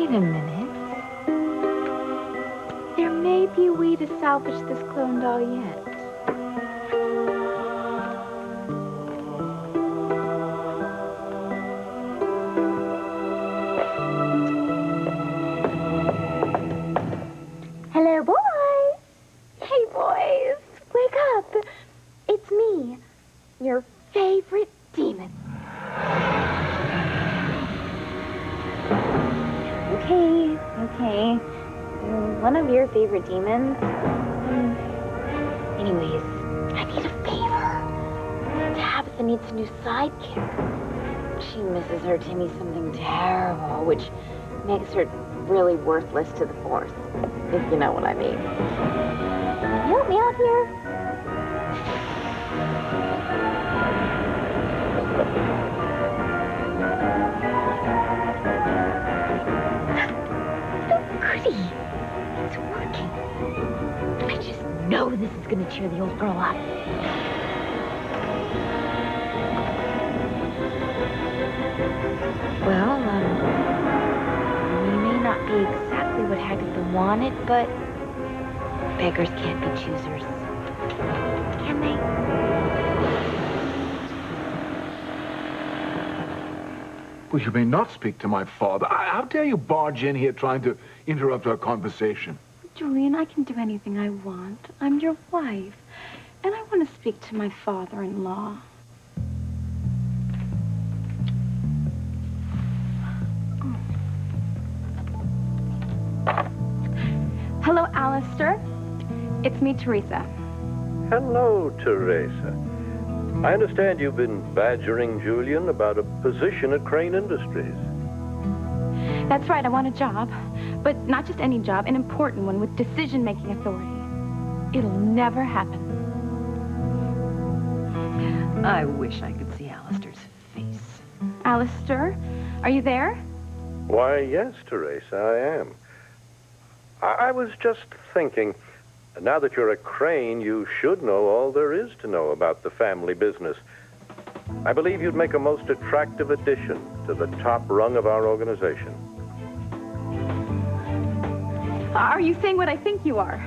Wait a minute. There may be a way to salvage this clone doll yet. Hello, boys. Hey, boys. Wake up. It's me, your favorite demon. Okay. One of your favorite demons. Anyways, I need a favor. Tabitha needs a new sidekick. She misses her Timmy something terrible, which makes her really worthless to the Force, if you know what I mean. Can you help me out here? Goody. It's working. I just know this is going to cheer the old girl up. Well, we may not be exactly what Hagatha wanted, but beggars can't be choosers. Can they? Well, you may not speak to my father. How dare you barge in here trying to interrupt our conversation? Julian, I can do anything I want. I'm your wife, and I want to speak to my father-in-law. Hello, Alistair. It's me, Teresa. Hello, Teresa. I understand you've been badgering Julian about a position at Crane Industries. That's right, I want a job. But not just any job, an important one with decision-making authority. It'll never happen. I wish I could see Alistair's face. Alistair, are you there? Why, yes, Teresa, I am. I was just thinking, now that you're at Crane, you should know all there is to know about the family business. I believe you'd make a most attractive addition to the top rung of our organization. Are you saying what I think you are?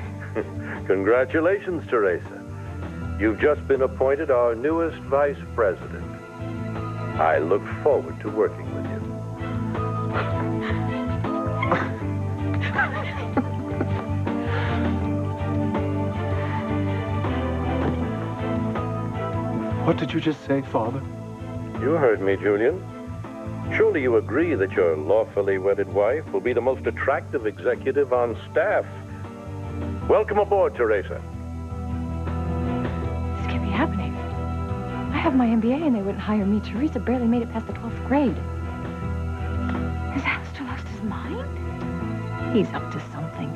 Congratulations, Teresa. You've just been appointed our newest vice president. I look forward to working with you. What did you just say, Father? You heard me, Julian. Surely you agree that your lawfully wedded wife will be the most attractive executive on staff. Welcome aboard, Teresa. This can't be happening. I have my MBA and they wouldn't hire me. Teresa barely made it past the 12th grade. Has Alistair lost his mind? He's up to something.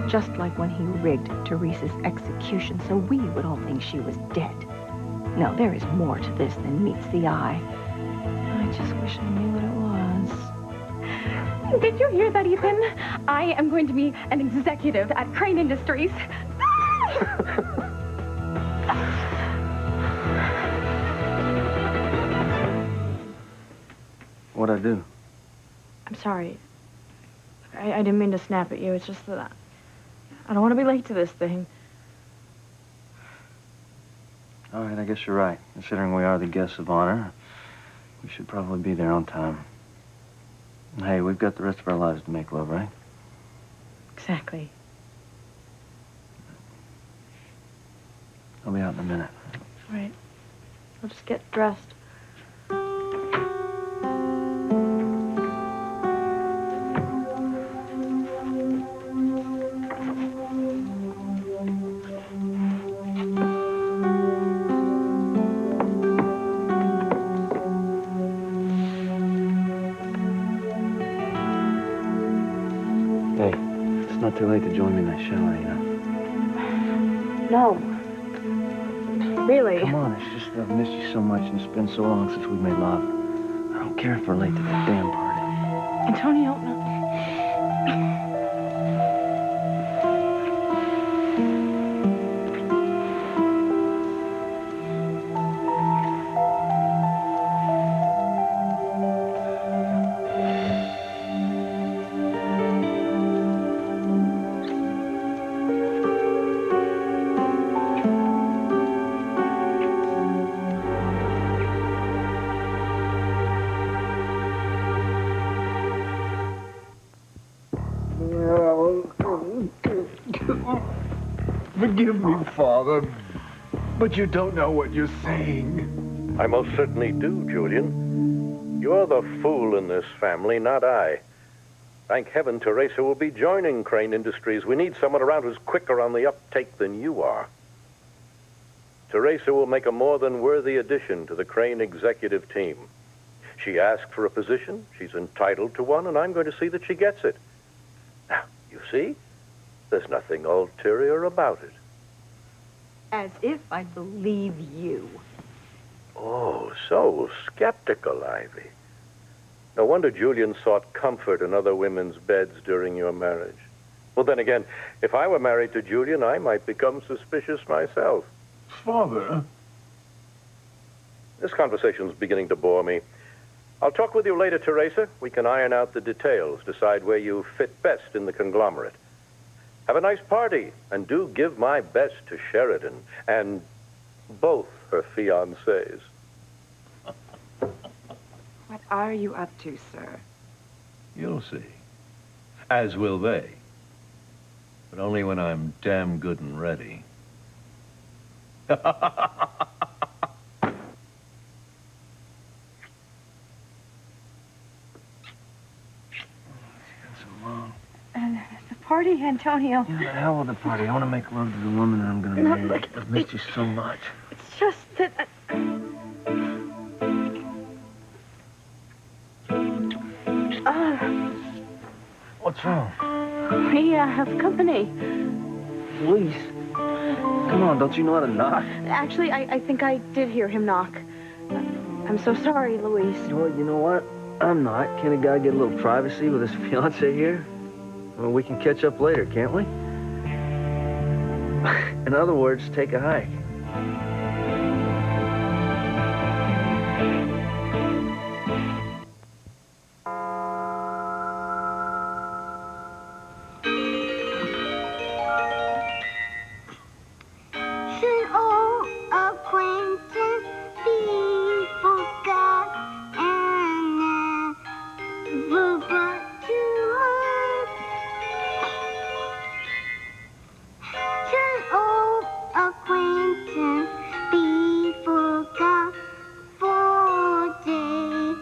Just like when he rigged Teresa's execution so we would all think she was dead. No, there is more to this than meets the eye. I just wish I knew what it was. Did you hear that, Ethan? I am going to be an executive at Crane Industries. What'd I do? I'm sorry. I didn't mean to snap at you. It's just that I don't want to be late to this thing. All right, I guess you're right. Considering we are the guests of honor, we should probably be there on time. Hey, we've got the rest of our lives to make love, right? Exactly. I'll be out in a minute. All right. I'll just get dressed. Too late to join me in that shower, you No. know. Really? Come on, it's just that I've missed you so much and it's been so long since we made love. I don't care if we're late to that damn party. Antonio, no. Forgive me, Father, but you don't know what you're saying. I most certainly do, Julian. You're the fool in this family, not I. Thank heaven Teresa will be joining Crane Industries. We need someone around who's quicker on the uptake than you are. Teresa will make a more than worthy addition to the Crane executive team. She asked for a position, she's entitled to one, and I'm going to see that she gets it. Now, you see, there's nothing ulterior about it. As if I believe you. Oh, so skeptical, Ivy. No wonder Julian sought comfort in other women's beds during your marriage. Well, then again, if I were married to Julian, I might become suspicious myself. Father? This conversation's beginning to bore me. I'll talk with you later, Teresa. We can iron out the details, decide where you fit best in the conglomerate. Have a nice party, and do give my best to Sheridan and both her fiancés. What are you up to, sir? You'll see. As will they. But only when I'm damn good and ready. The party, Antonio. Yeah, the hell with the party. I want to make love to the woman that I'm going to marry. I've missed you so much. It's just that... What's wrong? we have company. Louise. Come on, don't you know how to knock? Actually, I think I did hear him knock. I'm so sorry, Luis. Well, you know what? I'm not. Can a guy get a little privacy with his fiancée here? Well, we can catch up later, can't we? In other words, take a hike. Should old acquaintance be forgot and never brought to mind? Should old acquaintance be forgot for a day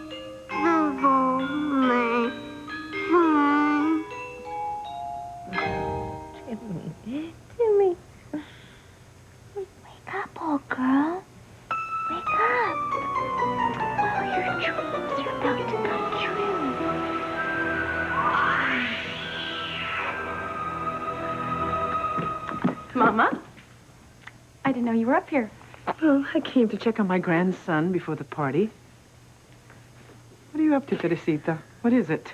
the moment find? Timmy. Wake up, old girl. Wake up. All your dreams are about to come true. Mama? I didn't know you were up here. Well, I came to check on my grandson before the party. What are you up to, Teresita? What is it?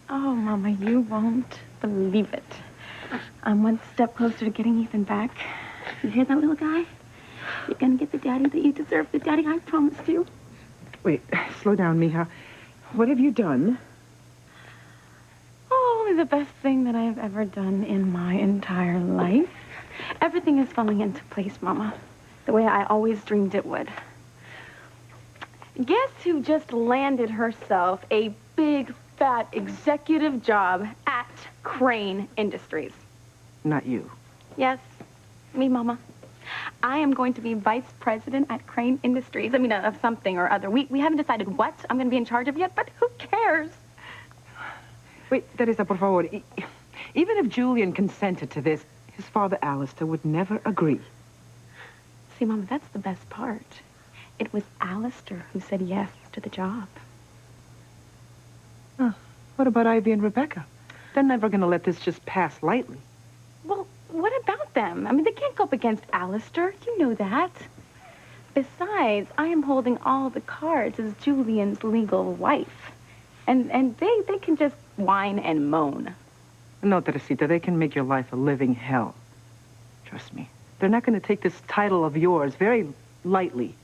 Oh, Mama, you won't believe it. I'm one step closer to getting Ethan back. You hear that, little guy? You're gonna get the daddy that you deserve, the daddy I promised you. Wait, slow down, Mija. What have you done? Oh, only the best thing that I've ever done in my entire life. Everything is falling into place, Mama, the way I always dreamed it would. Guess who just landed herself a big, fat executive job at Crane Industries? Not you. Yes, me, Mama. I am going to be vice president at Crane Industries. I mean, of something or other. We haven't decided what I'm going to be in charge of yet, but who cares? Wait, Teresa, por favor. Even if Julian consented to this, his father, Alistair, would never agree. See, Mama, that's the best part. It was Alistair who said yes to the job. Huh. What about Ivy and Rebecca? They're never going to let this just pass lightly. Well, what about them? I mean, they can't go up against Alistair. You know that. Besides, I am holding all the cards as Julian's legal wife. And they can just whine and moan. No, Teresita, they can make your life a living hell. Trust me. They're not going to take this title of yours very lightly.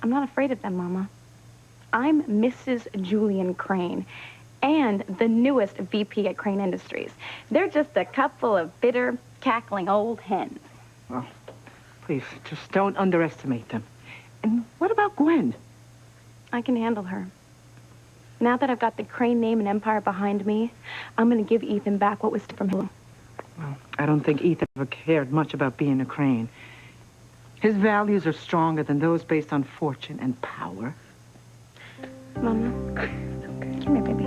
I'm not afraid of them, Mama. I'm Mrs. Julian Crane and the newest VP at Crane Industries. They're just a couple of bitter, cackling old hens. Well, please, just don't underestimate them. And what about Gwen? I can handle her. Now that I've got the Crane name and empire behind me, I'm going to give Ethan back what was from him. Well, I don't think Ethan ever cared much about being a Crane. His values are stronger than those based on fortune and power. Mama, come here, baby.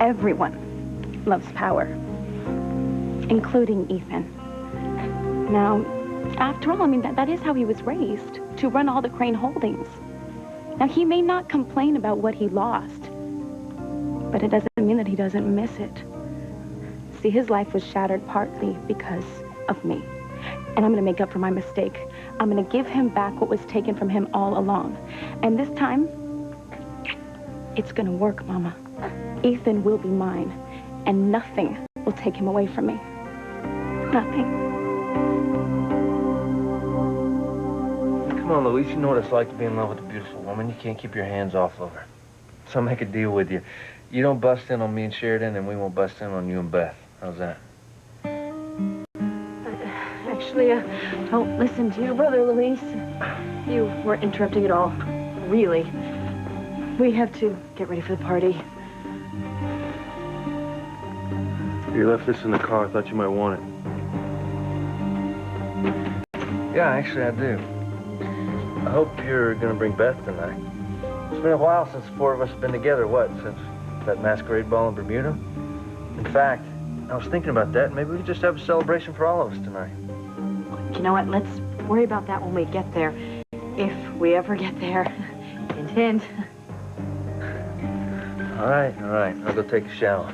Everyone loves power, including Ethan. Now, after all, I mean, that is how he was raised, to run all the Crane holdings. Now, he may not complain about what he lost, but it doesn't mean that he doesn't miss it. See, his life was shattered partly because of me. And I'm going to make up for my mistake. I'm going to give him back what was taken from him all along. And this time, it's going to work, Mama. Ethan will be mine, and nothing will take him away from me. Nothing. Come on, Louise, you know what it's like to be in love with a beautiful woman. You can't keep your hands off of her. So I'll make a deal with you. You don't bust in on me and Sheridan, and we won't bust in on you and Beth. How's that? Actually, don't listen to your brother, Louise. You weren't interrupting at all. Really. We have to get ready for the party. You left this in the car. I thought you might want it. Yeah, actually, I do. I hope you're going to bring Beth tonight. It's been a while since the four of us have been together. What, since that masquerade ball in Bermuda? In fact, I was thinking about that. Maybe we could just have a celebration for all of us tonight. You know what? Let's worry about that when we get there. If we ever get there. Hint, hint. All right. I'll go take a shower.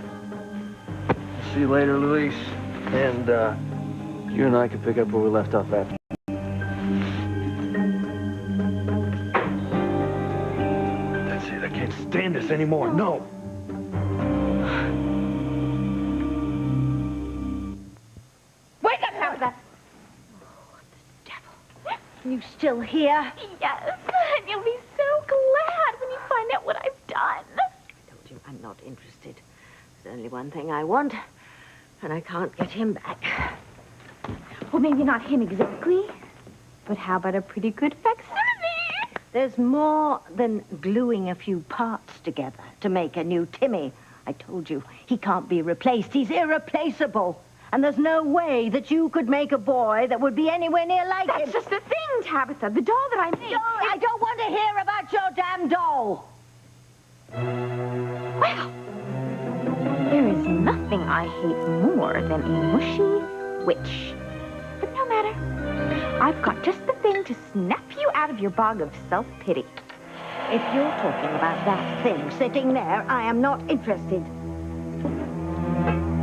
See you later, Luis. And, you and I can pick up where we left off after. That's it. I can't stand this anymore. No. Wake up, Tabitha! You still here? Yes, and you'll be so glad when you find out what I've done. I told you I'm not interested. There's only one thing I want, and I can't get him back. Well, maybe not him exactly, but how about a pretty good facsimile? There's more than gluing a few parts together to make a new Timmy. I told you, he can't be replaced. He's irreplaceable. And there's no way that you could make a boy that would be anywhere near like him. That's just the thing, Tabitha. The doll that I made. No, I don't want to hear about your damn doll. Well, there is nothing I hate more than a mushy witch. But no matter. I've got just the thing to snap you out of your bog of self-pity. If you're talking about that thing sitting there, I am not interested.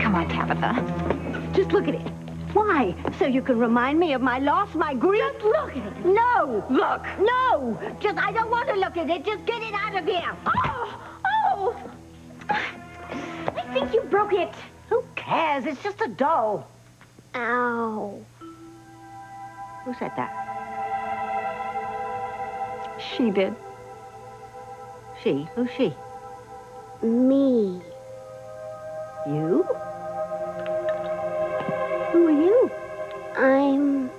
Come on, Tabitha. Just look at it. Why? So you can remind me of my loss, my grief? Just look at it. No. Look. No. Just, I don't want to look at it. Just get it out of here. Oh! I think you broke it. Who cares? It's just a doll. Ow. Who said that? She did. She? Who's she? Me. You? Who are you? I'm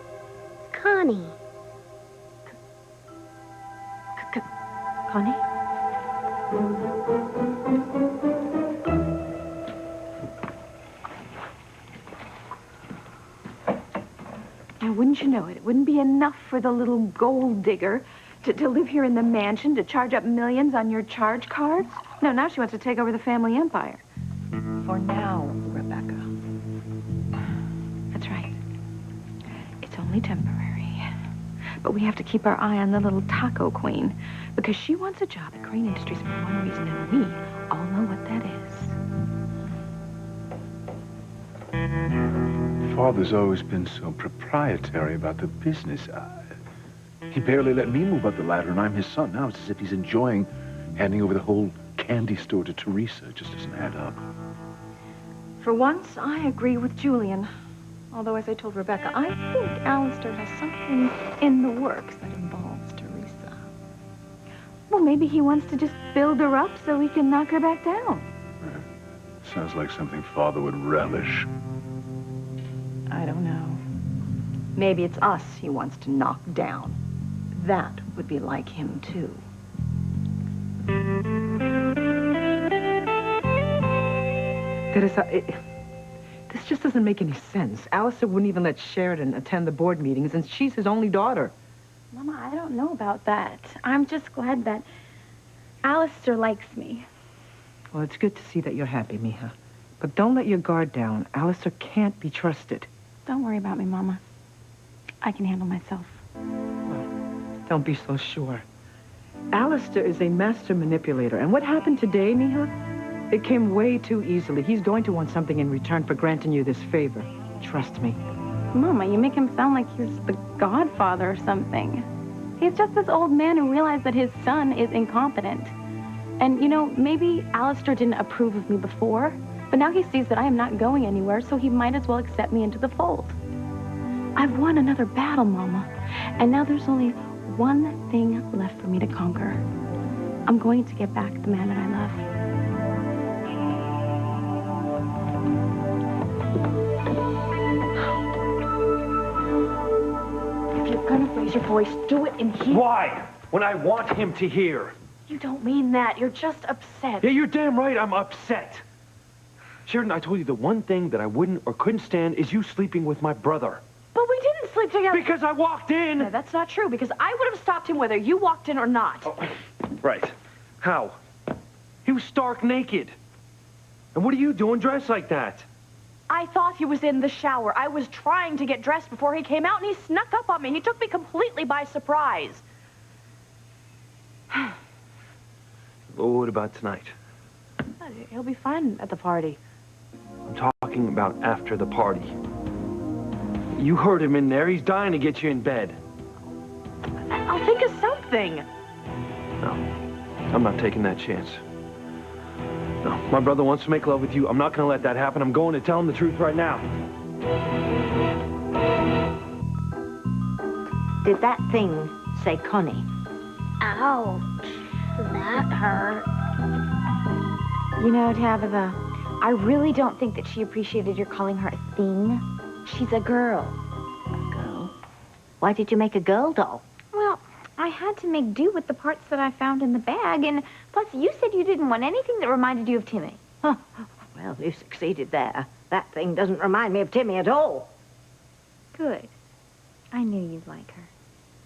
Connie. Connie? Now, wouldn't you know it? It wouldn't be enough for the little gold digger to live here in the mansion, to charge up millions on your charge cards. No, now she wants to take over the family empire. For now, Rebecca. That's right. It's only temporary. But we have to keep our eye on the little taco queen, because she wants a job at Crane Industries for one reason, and we all know what that is. Father's always been so proprietary about the business. He barely let me move up the ladder, and I'm his son. Now it's as if he's enjoying handing over the whole candy store to Teresa. It just doesn't add up. For once, I agree with Julian. Although, as I told Rebecca, I think Alistair has something in the works that involves Teresa. Well, maybe he wants to just build her up so he can knock her back down. Sounds like something Father would relish. I don't know. Maybe it's us he wants to knock down. That would be like him, too. Teresa, This just doesn't make any sense. Alistair wouldn't even let Sheridan attend the board meetings, and she's his only daughter. Mama, I don't know about that. I'm just glad that Alistair likes me. Well, it's good to see that you're happy, Mija. But don't let your guard down. Alistair can't be trusted. Don't worry about me, Mama. I can handle myself. Don't be so sure. Alistair is a master manipulator, and what happened today, Mija? It came way too easily. He's going to want something in return for granting you this favor. Trust me. Mama, you make him sound like he's the godfather or something. He's just this old man who realized that his son is incompetent. And, you know, maybe Alistair didn't approve of me before, but now he sees that I am not going anywhere, so he might as well accept me into the fold. I've won another battle, Mama, and now there's only one thing left for me to conquer. I'm going to get back the man that I love. If you're gonna raise your voice, do it in here. Why? When I want him to hear. You don't mean that. You're just upset. Yeah, you're damn right I'm upset. Sheridan, I told you the one thing that I wouldn't or couldn't stand is you sleeping with my brother. But we didn't sleep together. Because I walked in. No, that's not true, because I would have stopped him whether you walked in or not. Oh, right. How? He was stark naked. And what are you doing dressed like that? I thought he was in the shower. I was trying to get dressed before he came out, and he snuck up on me. He took me completely by surprise. Well, what about tonight? He'll be fine at the party. I'm talking about after the party. You heard him in there. He's dying to get you in bed. I'll think of something. No, I'm not taking that chance. No, my brother wants to make love with you. I'm not going to let that happen. I'm going to tell him the truth right now. Did that thing say Connie? Ouch. That hurt. You know, Tabitha, I really don't think that she appreciated your calling her a thing. She's a girl. A girl? Why did you make a girl doll? Well, I had to make do with the parts that I found in the bag, and plus you said you didn't want anything that reminded you of Timmy. Huh. Well, you succeeded there. That thing doesn't remind me of Timmy at all. Good. I knew you'd like her.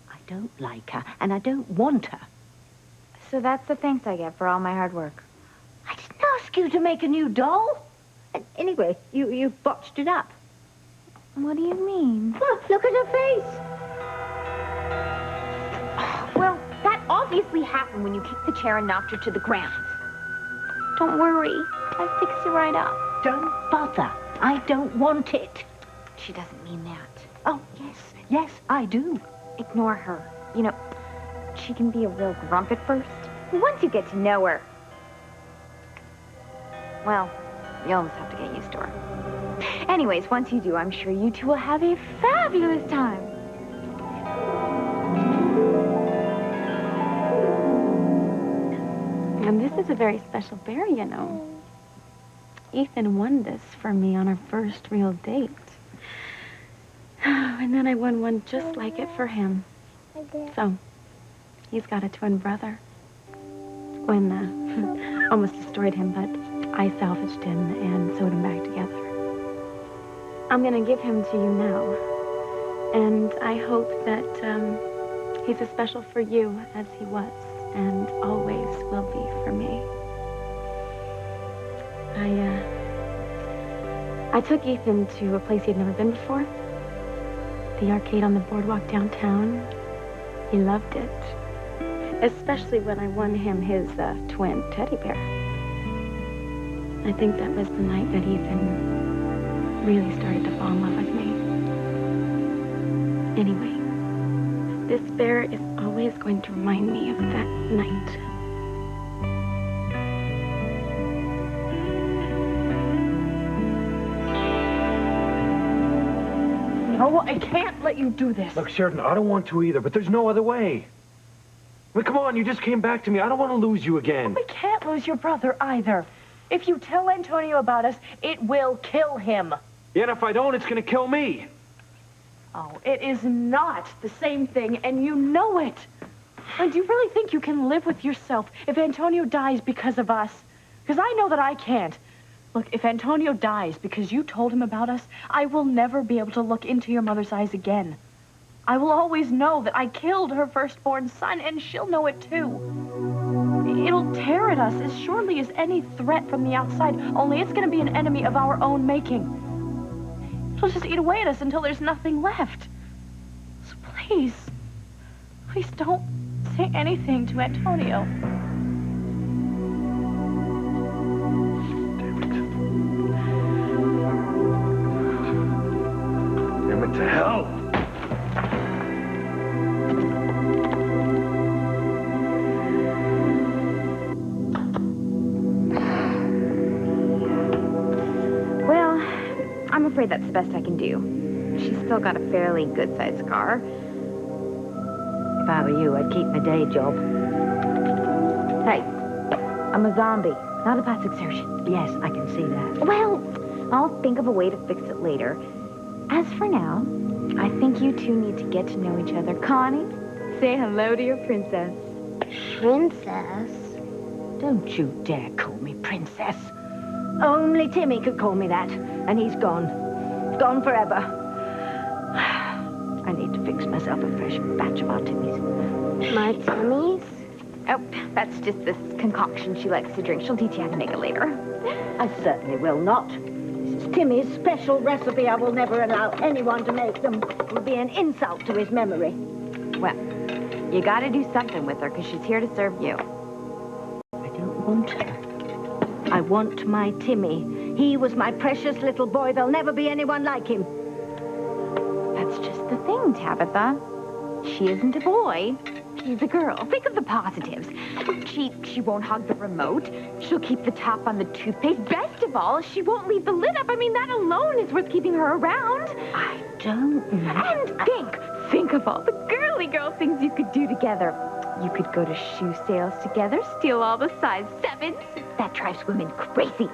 I don't like her, and I don't want her. So that's the thanks I get for all my hard work. I didn't ask you to make a new doll. And anyway, you botched it up. What do you mean? Look at her face. Well, that obviously happened when you kicked the chair and knocked her to the ground. Don't worry. I'll fix it right up. Don't bother. I don't want it. She doesn't mean that. Oh, yes, I do. Ignore her. You know, she can be a real grump at first. Once you get to know her, well, you almost have to get used to her. Anyways, once you do, I'm sure you two will have a fabulous time. And this is a very special bear, you know. Ethan won this for me on our first real date. And then I won one just like it for him. So, he's got a twin brother. Gwen almost destroyed him, but I salvaged him and sewed him back together. I'm going to give him to you now. And I hope that he's as special for you as he was and always will be for me. I took Ethan to a place he'd never been before. The arcade on the boardwalk downtown. He loved it. Especially when I won him his twin teddy bear. I think that was the night that Ethan really started to fall in love with me. Anyway, this bear is always going to remind me of that night. No, I can't let you do this. Look, Sheridan, I don't want to either, but there's no other way. I mean, come on, you just came back to me. I don't want to lose you again. We can't lose your brother either. If you tell Antonio about us, it will kill him. Yeah, and if I don't, it's going to kill me. Oh, it is not the same thing, and you know it. And do you really think you can live with yourself if Antonio dies because of us? Because I know that I can't. Look, if Antonio dies because you told him about us, I will never be able to look into your mother's eyes again. I will always know that I killed her firstborn son, and she'll know it too. It'll tear at us as surely as any threat from the outside, only it's going to be an enemy of our own making. It'll just eat away at us until there's nothing left. So please, please don't say anything to Antonio. Damn it to hell! Well, I'm afraid that's the best I can do. She's still got a fairly good-sized scar. If I were you, I'd keep my day job. Hey, I'm a zombie, not a plastic surgeon. Yes, I can see that. Well, I'll think of a way to fix it later. As for now, I think you two need to get to know each other. Connie, say hello to your princess. Princess? Don't you dare call me princess. Only Timmy could call me that, and he's gone. Gone forever. I need to fix myself a fresh batch of our Timmys. My Timmys? Oh, that's just this concoction she likes to drink. She'll teach you how to make it later. I certainly will not. This is Timmy's special recipe. I will never allow anyone to make them. It will be an insult to his memory. Well, you gotta do something with her, because she's here to serve you. I don't want her. I want my Timmy. He was my precious little boy. There'll never be anyone like him. That's just the thing, Tabitha. She isn't a boy. She's a girl. Think of the positives. She won't hog the remote. She'll keep the top on the toothpaste. Best of all, she won't leave the lid up. I mean, that alone is worth keeping her around. I don't know. And think of all the girly girl things you could do together. You could go to shoe sales together, steal all the size 7s. That drives women crazy.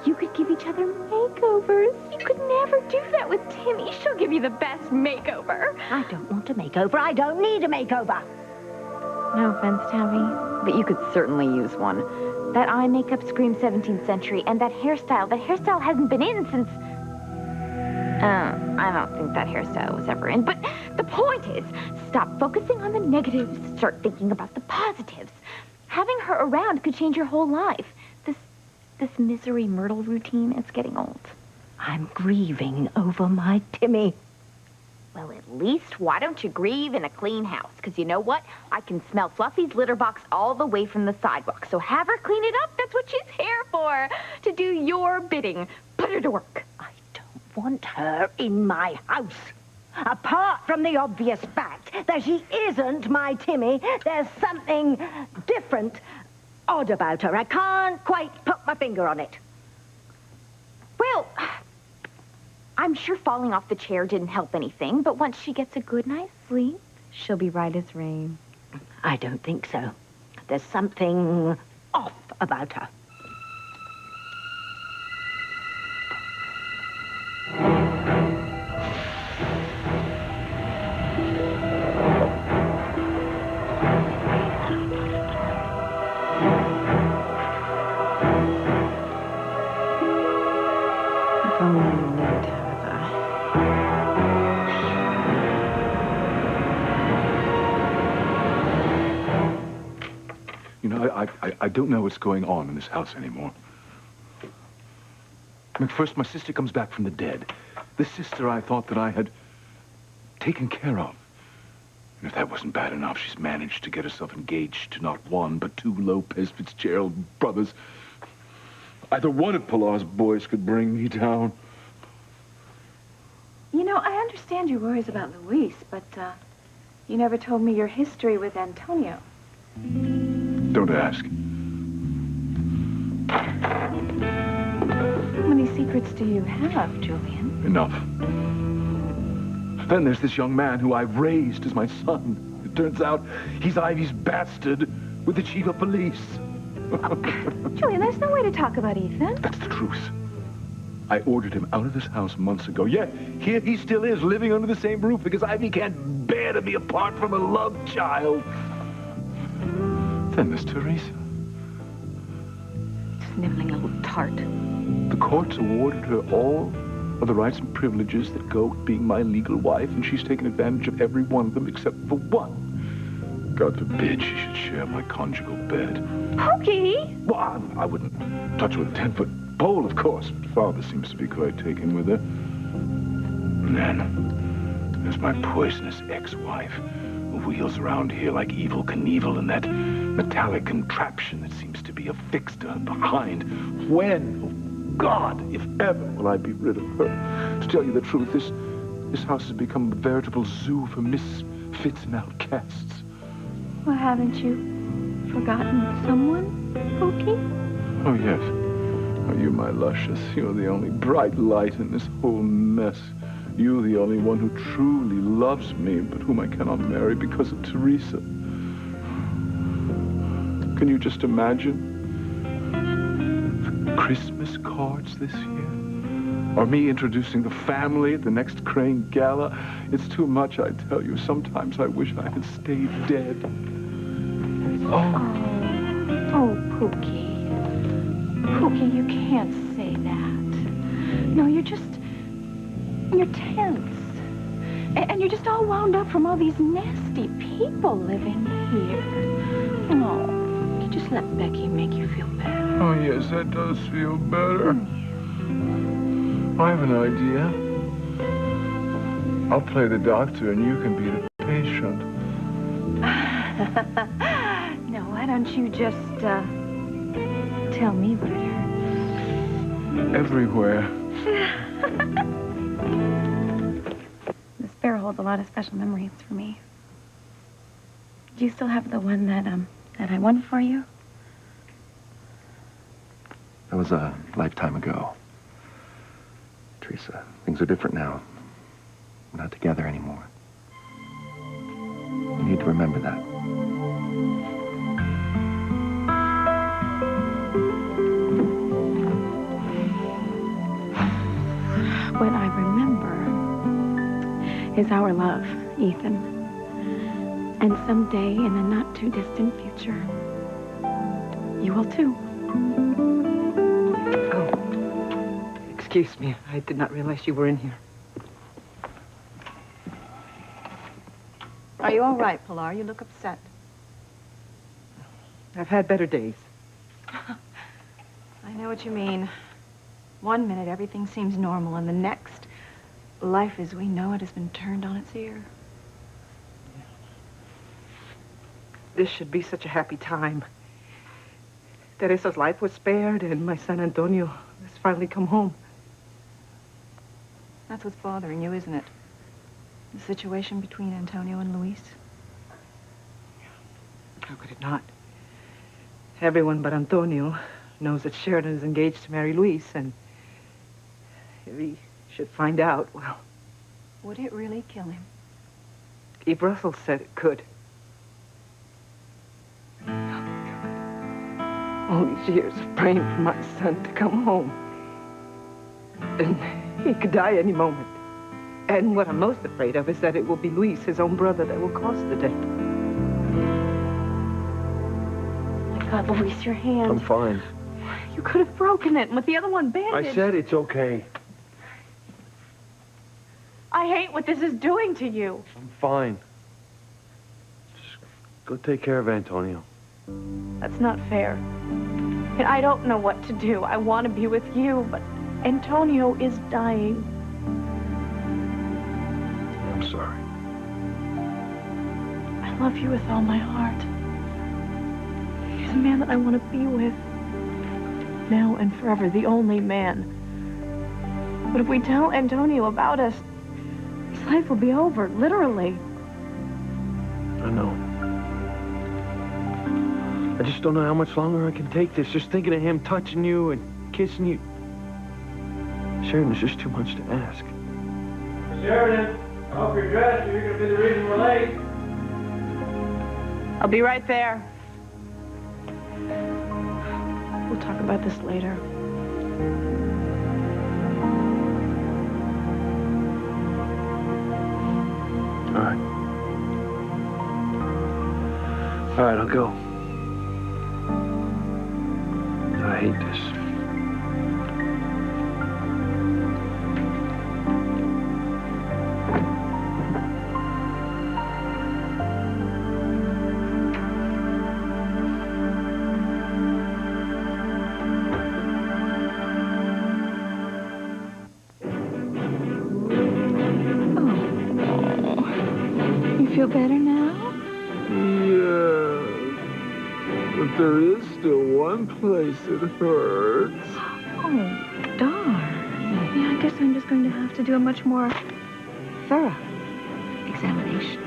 You could give each other makeovers. You could never do that with Timmy. She'll give you the best makeover. I don't want a makeover. I don't need a makeover. No offense, Tabby, but you could certainly use one. That eye makeup screams 17th century, and that hairstyle hasn't been in since... I don't think that hairstyle was ever in. But the point is, stop focusing on the negatives. Start thinking about the positives. Having her around could change your whole life. This misery Myrtle routine, it's getting old. I'm grieving over my Timmy. Well, at least, why don't you grieve in a clean house? Because you know what? I can smell Fluffy's litter box all the way from the sidewalk. So have her clean it up. That's what she's here for. To do your bidding. Put her to work. I don't want her in my house. Apart from the obvious fact that she isn't my Timmy, there's something different, odd about her. I can't quite put my finger on it. Well, I'm sure falling off the chair didn't help anything, but once she gets a good night's sleep, she'll be right as rain. I don't think so. There's something off about her. You know, I don't know what's going on in this house anymore. I mean, first, my sister comes back from the dead. The sister I thought that I had taken care of. And if that wasn't bad enough, she's managed to get herself engaged to not one, but 2 Lopez Fitzgerald brothers. Either one of Pilar's boys could bring me down. You know, I understand your worries about Luis, but you never told me your history with Antonio. Don't ask. How many secrets do you have, Julian? Enough. Then there's this young man who I raised as my son. It turns out he's Ivy's bastard with the chief of police. Julian, there's no way to talk about Ethan. That's the truth. I ordered him out of this house months ago. Yeah, here he still is, living under the same roof because Ivy can't bear to be apart from a love child. Then there's Teresa. sniveling little tart. The courts awarded her all of the rights and privileges that go with being my legal wife, and she's taken advantage of every one of them except for one. God forbid she should share my conjugal bed. Pookie! Well, I wouldn't touch her with a 10-foot pole, of course. But Father seems to be quite taken with her. And then there's my poisonous ex-wife, who wheels around here like Evel Knievel in that metallic contraption that seems to be affixed to her behind. When, oh God, if ever, will I be rid of her? To tell you the truth, this house has become a veritable zoo for misfits and outcasts. Well, haven't you forgotten someone, Pookie? Oh, yes. Oh, you, my luscious, you're the only bright light in this whole mess. You, the only one who truly loves me, but whom I cannot marry because of Teresa. Can you just imagine the Christmas cards this year? Or me introducing the family at the next Crane Gala? It's too much, I tell you. Sometimes I wish I had stayed dead. Oh, Pookie. Pookie, you can't say that. No, you're tense. And you're just all wound up from all these nasty people living here. Oh, you just let Becky make you feel better. Oh, yes, that does feel better. I have an idea. I'll play the doctor and you can be the patient. No, why don't you just, tell me where it hurts? Everywhere. This bear holds a lot of special memories for me. Do you still have the one that I won for you? That was a lifetime ago. Teresa, things are different now. We're not together anymore. You need to remember that. What I remember is our love, Ethan. And someday in the not-too-distant future, you will too. Oh, excuse me. I did not realize you were in here. Are you all right, Pilar? You look upset. I've had better days. I know what you mean. One minute, everything seems normal, and the next, life as we know it has been turned on its ear. This should be such a happy time. Teresa's life was spared, and my son Antonio has finally come home. That's what's bothering you, isn't it? The situation between Antonio and Luis? How could it not? Everyone but Antonio knows that Sheridan is engaged to marry Luis, and if he should find out, well... Would it really kill him? Eve Russell said it could. All these years of praying for my son to come home. And he could die any moment. And what I'm most afraid of is that it will be Luis, his own brother, that will cause the death. Oh my God, Luis, your hand. I'm fine. You could have broken it with the other one bandaged. I said it's okay. I hate what this is doing to you. I'm fine. Just go take care of Antonio. That's not fair. And I don't know what to do. I want to be with you, but Antonio is dying. I'm sorry. I love you with all my heart. He's a man that I want to be with. Now and forever, the only man. But if we tell Antonio about us, his life will be over, literally. I know. I just don't know how much longer I can take this. Just thinking of him touching you and kissing you. Sheridan, it's just too much to ask. Sheridan, I hope you're dressed or you're going to be the reason we're late. I'll be right there. We'll talk about this later. All right. All right, I'll go. I hate this. You feel better now? Yeah. But there is still one place it hurts. Oh, darn. Yeah, I guess I'm just going to have to do a much more thorough examination.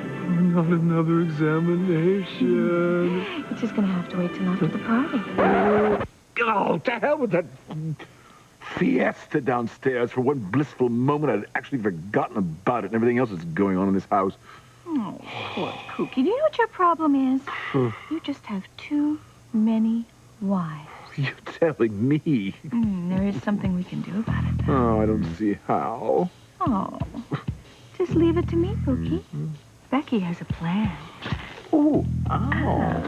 Not another examination. It's just going to have to wait till after the party. Oh, to hell with that fiesta downstairs. For one blissful moment, I'd actually forgotten about it and everything else that's going on in this house. Oh, poor Kooky. Do you know what your problem is? You just have too many wives. You're telling me. There is something we can do about it. Oh, I don't see how. Oh, just leave it to me, Kooky. Becky has a plan. Oh, ow.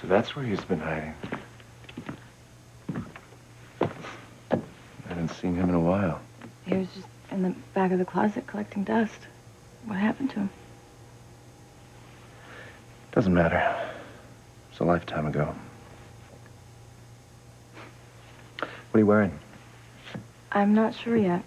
So that's where he's been hiding. I haven't seen him in a while. He was just in the back of the closet collecting dust. What happened to him? Doesn't matter. It's a lifetime ago. What are you wearing? I'm not sure yet.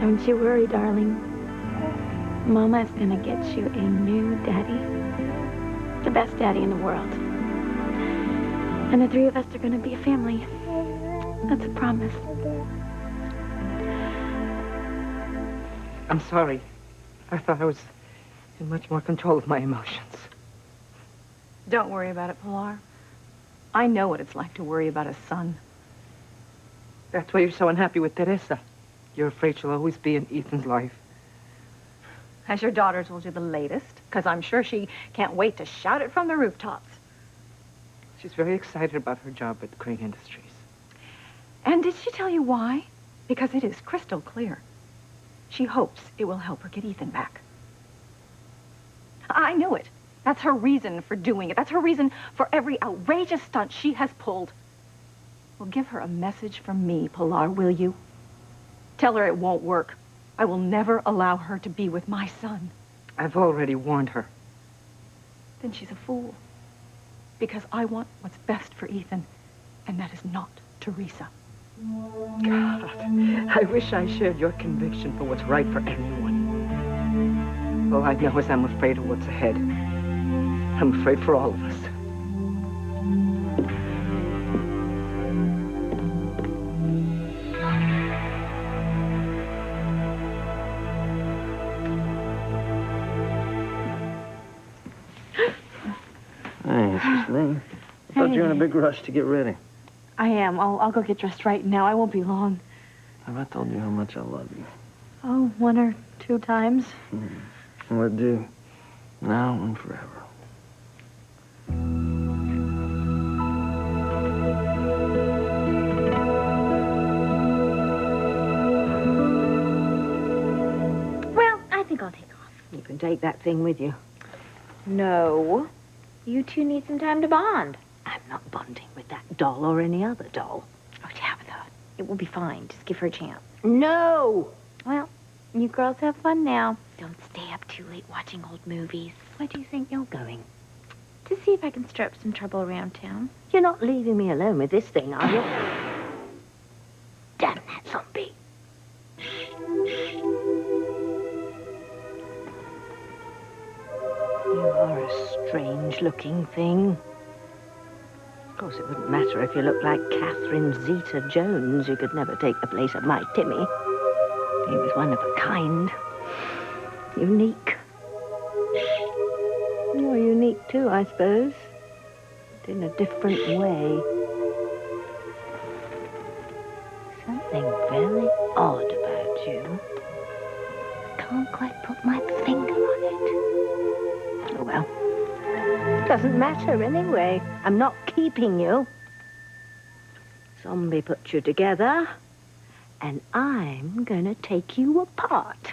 Don't you worry, darling. Mama is gonna get you a new daddy. The best daddy in the world. And the three of us are gonna be a family. That's a promise. I'm sorry. I thought I was in much more control of my emotions. Don't worry about it, Pilar. I know what it's like to worry about a son. That's why you're so unhappy with Teresa. You're afraid she'll always be in Ethan's life. Has your daughter told you the latest? Because I'm sure she can't wait to shout it from the rooftops. She's very excited about her job at Crane Industries. And did she tell you why? Because it is crystal clear. She hopes it will help her get Ethan back. I knew it. That's her reason for doing it. That's her reason for every outrageous stunt she has pulled. Well, give her a message from me, Pilar, will you? Tell her it won't work. I will never allow her to be with my son. I've already warned her. Then she's a fool. Because I want what's best for Ethan, and that is not Teresa. God, I wish I shared your conviction for what's right for anyone. All I know is I'm afraid of what's ahead. I'm afraid for all of us. Hey, it's just me. I thought you were in a big rush to get ready. I am. I'll go get dressed right now. I won't be long. Have I told you how much I love you? Oh, 1 or 2 times. Well, I do. Now and forever. Well, I think I'll take off. You can take that thing with you. No. You two need some time to bond. I'm not bonding with that doll or any other doll. Oh, Tabitha, it will be fine. Just give her a chance. No! Well, you girls have fun now. Don't stay up too late watching old movies. Where do you think you're going? To see if I can stir up some trouble around town. You're not leaving me alone with this thing, are you? Damn that zombie. You are a strange-looking thing. Of course, it wouldn't matter if you looked like Catherine Zeta-Jones. You could never take the place of my Timmy. He was one of a kind. Unique. too, I suppose. But in a different way. Something very odd about you. I can't quite put my finger on it. Oh, well. Doesn't matter anyway. I'm not keeping you. Zombie put you together, and I'm gonna take you apart.